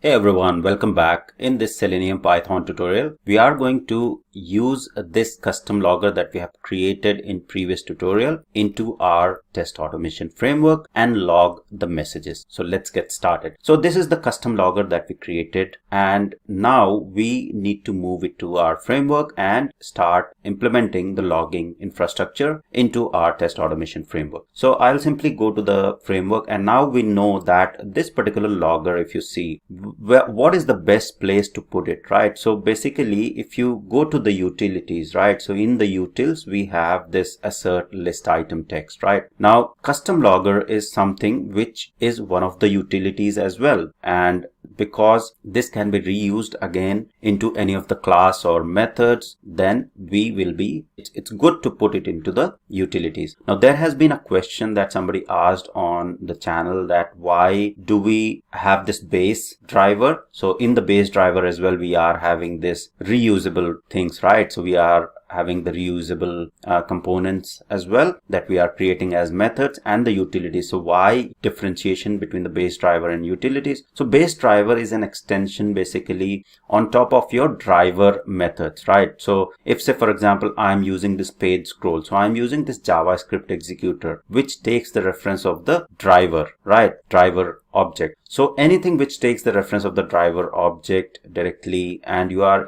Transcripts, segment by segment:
Hey everyone, welcome back. In this Selenium Python tutorial, we are going to use this custom logger that we have created in previous tutorial into our test automation framework and log the messages. So let's get started. So this is the custom logger that we created, and now we need to move it to our framework and start implementing the logging infrastructure into our test automation framework. So I'll simply go to the framework, and now we know that this particular logger, if you see, what is the best place to put it, right? So basically, if you go to the utilities, right? So in the utils, we have this assert list item text, right? Now, custom logger is something which is one of the utilities as well. And because this can be reused again into any of the class or methods, then it's good to put it into the utilities. Now, there has been a question that somebody asked on the channel that why do we have this base driver? So in the base driver as well, we are having this reusable things, right? So we are having the reusable components as well that we are creating as methods and the utilities. So why differentiation between the base driver and utilities? So base driver is an extension basically on top of your driver methods, right? So if, say for example, I'm using this page scroll, so I'm using this JavaScript executor which takes the reference of the driver, right? Driver object. So anything which takes the reference of the driver object directly and you are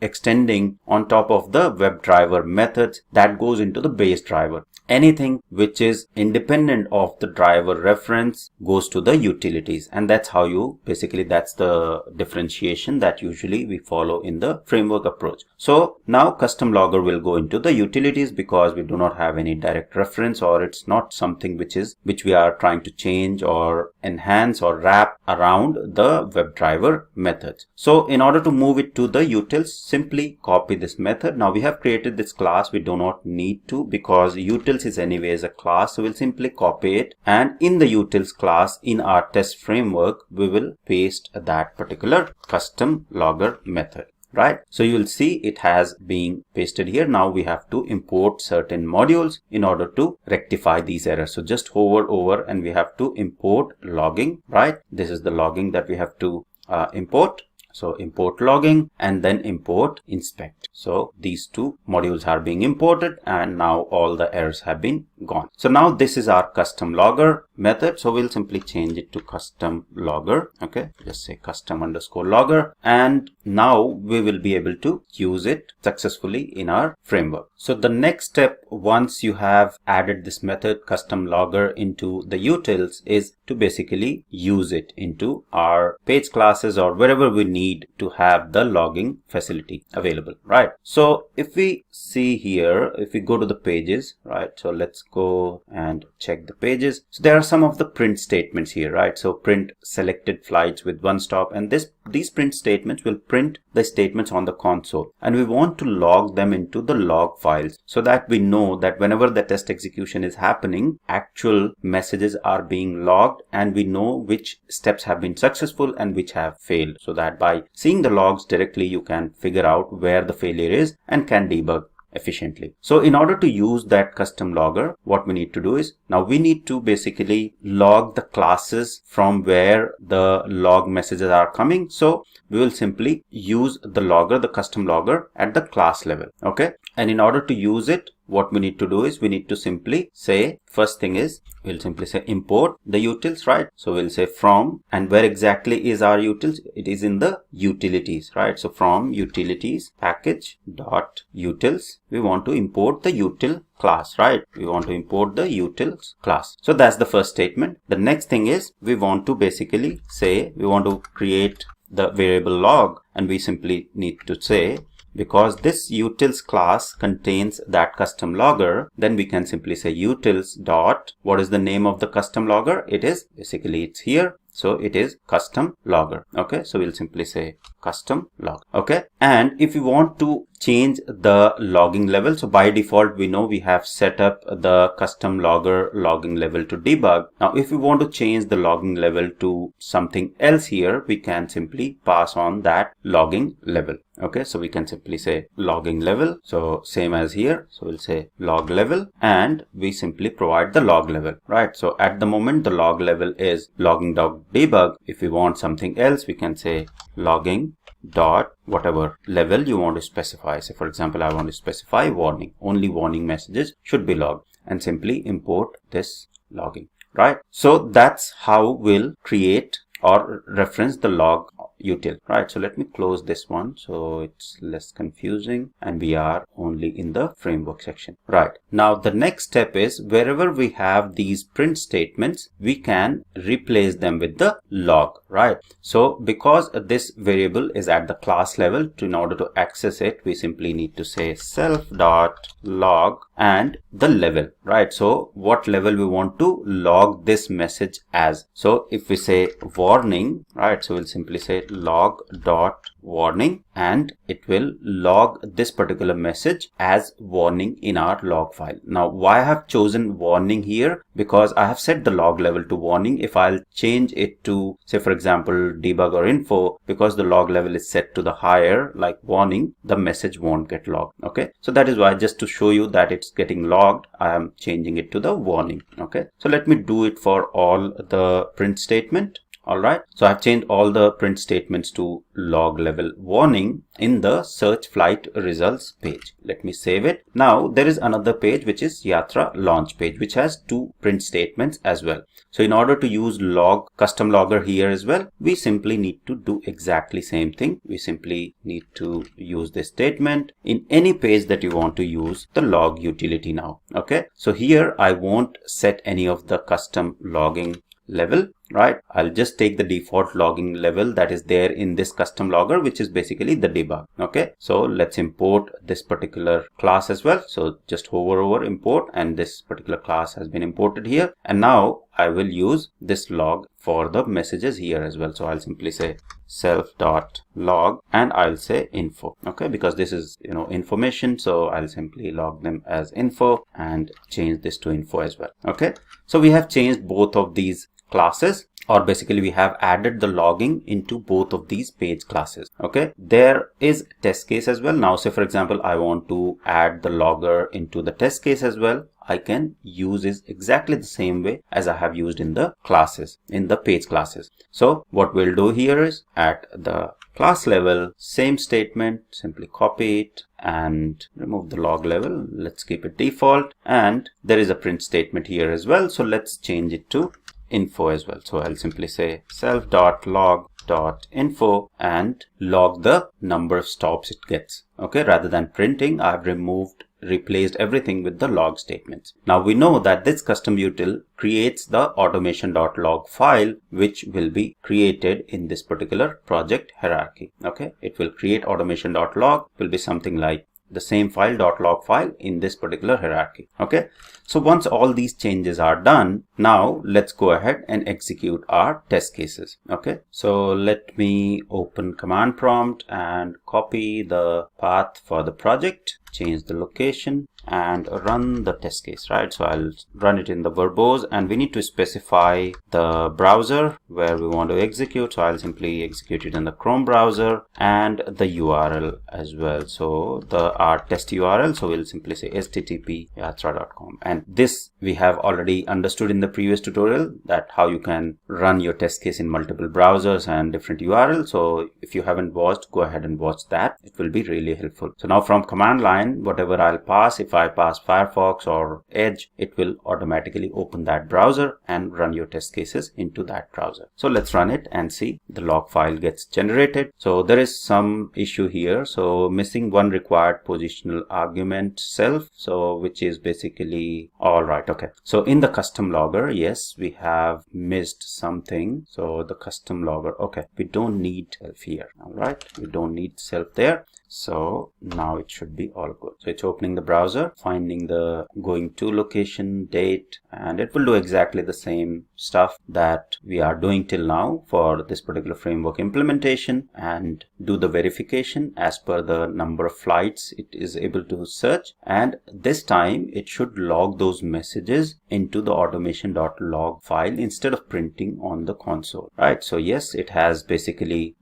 extending on top of the WebDriver methods, that goes into the base driver. Anything which is independent of the driver reference goes to the utilities, and that's how you basically, that's the differentiation that usually we follow in the framework approach. So now custom logger will go into the utilities because we do not have any direct reference, or it's not something which we are trying to change or enhance or wrap around the WebDriver methods. So in order to move it to the utils, simply copy this method. Now we have created this class, we do not need to because utils is anyways a class, so we'll simply copy it, and in the utils class in our test framework we will paste that particular custom logger method, right? So you will see it has been pasted here. Now we have to import certain modules in order to rectify these errors. So just hover over and we have to import logging, right? This is the logging that we have to import. So import logging and then import inspect. So these two modules are being imported and now all the errors have been gone. So now this is our custom logger method. So we'll simply change it to custom logger. Okay, just say custom underscore logger, and now we will be able to use it successfully in our framework. So the next step, once you have added this method custom logger into the utils, is to basically use it into our page classes or wherever we need to have the logging facility available, right? So if we see here, if we go to the pages, right? So let's go and check the pages. So there are some of the print statements here, right? So print selected flights with one stop, and these print statements will print the statements on the console, and we want to log them into the log files so that we know that whenever the test execution is happening, actual messages are being logged and we know which steps have been successful and which have failed, so that by seeing the logs directly you can figure out where the failure is and can debug efficiently. So in order to use that custom logger, what we need to do is, now we need to basically log the classes from where the log messages are coming. So we will simply use the logger, the custom logger at the class level. Okay. And in order to use it, what we need to do is we need to simply say, first thing is we'll simply say import the utils, right? So we'll say from, and where exactly is our utils? It is in the utilities, right? So from utilities package dot utils, we want to import the util class, right? We want to import the utils class. So that's the first statement. The next thing is we want to basically say we want to create the variable log, and we simply need to say, because this utils class contains that custom logger, then we can simply say utils dot, what is the name of the custom logger? It is basically, it's here. So it is custom logger. Okay. So we'll simply say custom log. Okay. And if you want to change the logging level, so by default, we know we have set up the custom logger logging level to debug. Now, if we want to change the logging level to something else here, we can simply pass on that logging level. Okay. So we can simply say logging level. So same as here. So we'll say log level, and we simply provide the log level, right? So at the moment, the log level is logging dog debug. If we want something else, we can say logging dot whatever level you want to specify. So for example, I want to specify warning. Only warning messages should be logged, and simply import this logging, right? So that's how we'll create or reference the log util, right? So let me close this one so it's less confusing and we are only in the framework section. Right, now the next step is wherever we have these print statements, we can replace them with the log, right? So because this variable is at the class level, in order to access it, we simply need to say self.log and the level, right? So what level we want to log this message as. So if we say warning, right, so we'll simply say log dot warning, and it will log this particular message as warning in our log file. Now why I have chosen warning here, because I have set the log level to warning. If I'll change it to, say for example, debug or info, because the log level is set to the higher, like warning, the message won't get logged. Okay, so that is why, just to show you that it's getting logged, I am changing it to the warning. Okay, so let me do it for all the print statement. All right, so I've changed all the print statements to log level warning in the search flight results page. Let me save it. Now there is another page which is Yatra launch page, which has two print statements as well. So in order to use log custom logger here as well, we simply need to do exactly same thing. We simply need to use this statement in any page that you want to use the log utility now. Okay, so here I won't set any of the custom logging level, right? I'll just take the default logging level that is there in this custom logger, which is basically the debug. Okay, so let's import this particular class as well. So just hover over import, and this particular class has been imported here. And now I will use this log for the messages here as well. So I'll simply say self.log and I'll say info. Okay, because this is, information, so I'll simply log them as info and change this to info as well. Okay, so we have changed both of these classes, or basically we have added the logging into both of these page classes. Okay, there is test case as well. Now say for example, I want to add the logger into the test case as well. I can use it exactly the same way as I have used in the classes, in the page classes. So what we'll do here is at the class level, same statement, simply copy it and remove the log level. Let's keep it default, and there is a print statement here as well. So let's change it to info as well. So I'll simply say self.log.info and log the number of stops it gets. Okay, rather than printing, I've replaced everything with the log statements. Now we know that this custom util creates the automation.log file, which will be created in this particular project hierarchy. Okay, it will create automation.log, will be something like the same file .log file in this particular hierarchy. Okay, so once all these changes are done, now let's go ahead and execute our test cases. Okay, so let me open command prompt and copy the path for the project, change the location and run the test case, right? So I'll run it in the verbose, and we need to specify the browser where we want to execute. So I'll simply execute it in the Chrome browser, and the URL as well. So our test URL, so we'll simply say http://yatra.com. And this we have already understood in the previous tutorial, that how you can run your test case in multiple browsers and different URLs. So if you haven't watched, go ahead and watch that. It will be really helpful. So now from command line, whatever I'll pass, if I pass Firefox or Edge, it will automatically open that browser and run your test cases into that browser. So let's run it and see the log file gets generated. So there is some issue here. So missing one required positional argument self, so which is basically all right. Okay, so in the custom logger, yes, we have missed something. So the custom logger, okay, we don't need self here. All right, we don't need self there. So now it should be all good. So it's opening the browser, finding the going to location, date, and it will do exactly the same stuff that we are doing till now for this particular framework implementation, and do the verification as per the number of flights it is able to search. And this time it should log those messages into the automation.log file instead of printing on the console, right? So yes, it has basically,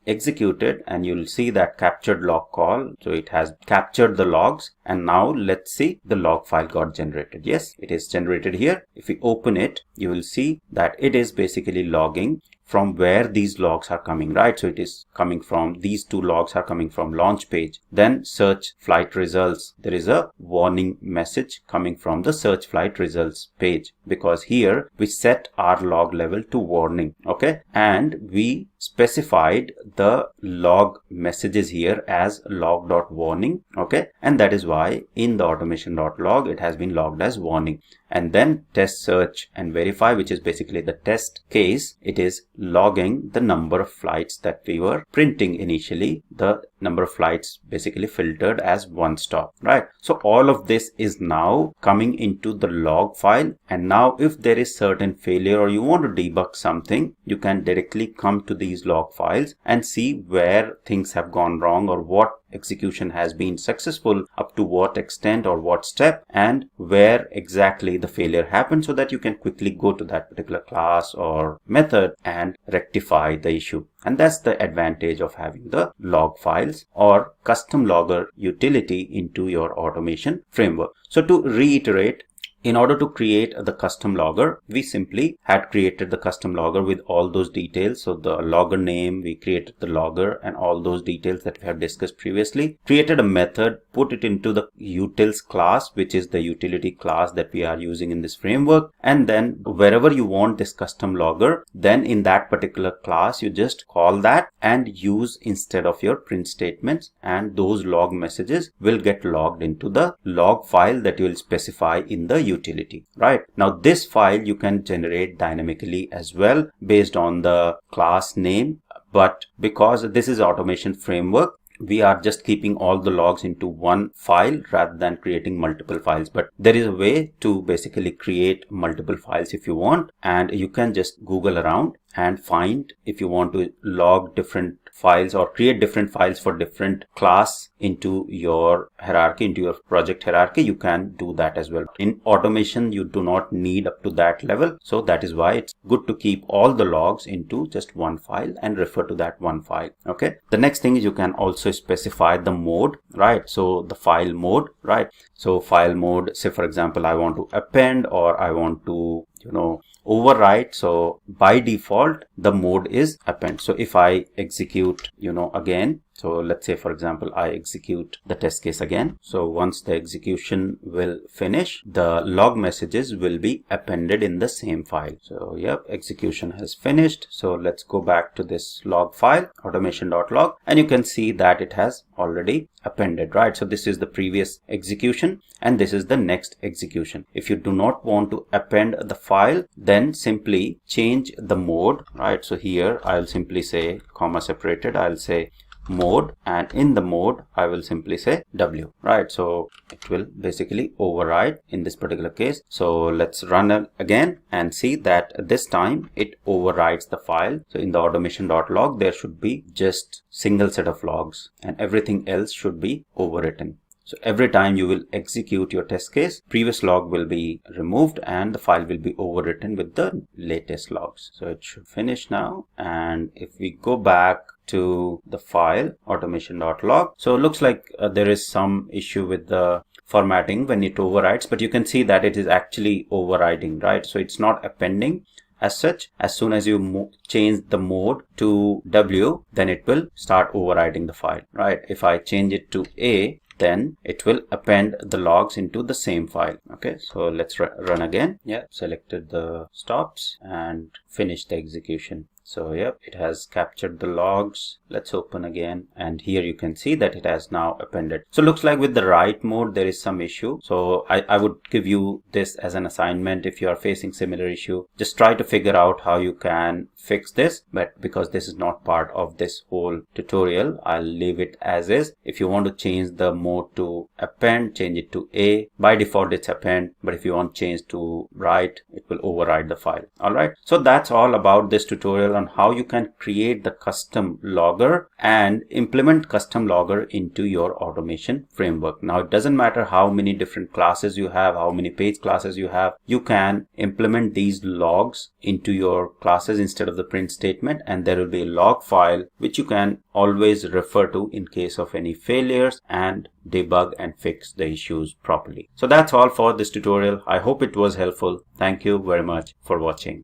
executed, and you'll see that captured log call. So it has captured the logs, and now let's see the log file got generated. Yes, it is generated here. If we open it, you will see that it is basically logging from where these logs are coming, right? So it is coming from, these two logs are coming from launch page. Then search flight results. There is a warning message coming from the search flight results page, because here we set our log level to warning, okay? And we specified the log messages here as log.warning, okay? And that is why in the automation.log it has been logged as warning. And then test, search and verify, which is basically the test case, it is logging the number of flights that we were printing initially, the number of flights basically filtered as one stop, right? So all of this is now coming into the log file. And now if there is certain failure or you want to debug something, you can directly come to these log files and see where things have gone wrong or what execution has been successful, up to what extent or what step, and where exactly the failure happened, so that you can quickly go to that particular class or method and rectify the issue. And that's the advantage of having the log files or custom logger utility into your automation framework. So to reiterate, in order to create the custom logger, we simply had created the custom logger with all those details. So the logger name, we created the logger and all those details that we have discussed previously, created a method, put it into the utils class, which is the utility class that we are using in this framework. And then wherever you want this custom logger, then in that particular class, you just call that and use instead of your print statements, and those log messages will get logged into the log file that you will specify in the utility, right? Now this file you can generate dynamically as well based on the class name, but because this is automation framework, we are just keeping all the logs into one file rather than creating multiple files. But there is a way to basically create multiple files if you want, and you can just Google around and find, if you want to log different files or create different files for different class into your hierarchy, into your project hierarchy, you can do that as well. In automation, you do not need up to that level. So that is why it's good to keep all the logs into just one file and refer to that one file. Okay. The next thing is you can also specify the mode, right? So the file mode, right? So file mode, say for example, I want to append or I want to, overwrite. So by default, the mode is append. So if I execute, again, so let's say, for example, I execute the test case again. So once the execution will finish, the log messages will be appended in the same file. So yep, execution has finished. So let's go back to this log file, automation.log, and you can see that it has already appended, right? So this is the previous execution and this is the next execution. If you do not want to append the file, then simply change the mode, right? So here I'll simply say comma separated, I'll say mode, and in the mode I will simply say W, right? So it will basically override in this particular case. So let's run it again and see that this time it overrides the file. So in the automation.log there should be just single set of logs and everything else should be overwritten. So every time you will execute your test case, previous log will be removed and the file will be overwritten with the latest logs. So it should finish now. And if we go back to the file automation.log, so it looks like there is some issue with the formatting when it overwrites, but you can see that it is actually overriding, right? So it's not appending as such. As soon as you change the mode to W, then it will start overriding the file, right? If I change it to A, then it will append the logs into the same file. Okay, so let's run again. Yeah, selected the stops and finish the execution. So yep, it has captured the logs. Let's open again, and here you can see that it has now appended. So looks like with the write mode there is some issue. So I would give you this as an assignment. If you are facing similar issue, just try to figure out how you can fix this. But because this is not part of this whole tutorial, I'll leave it as is. If you want to change the mode to append, change it to A. By default it's append, but if you want to change to write, it will override the file. All right, so that's all about this tutorial on how you can create the custom logger and implement custom logger into your automation framework. Now it doesn't matter how many different classes you have, how many page classes you have, you can implement these logs into your classes instead of the print statement, and there will be a log file which you can always refer to in case of any failures and debug and fix the issues properly. So that's all for this tutorial. I hope it was helpful. Thank you very much for watching.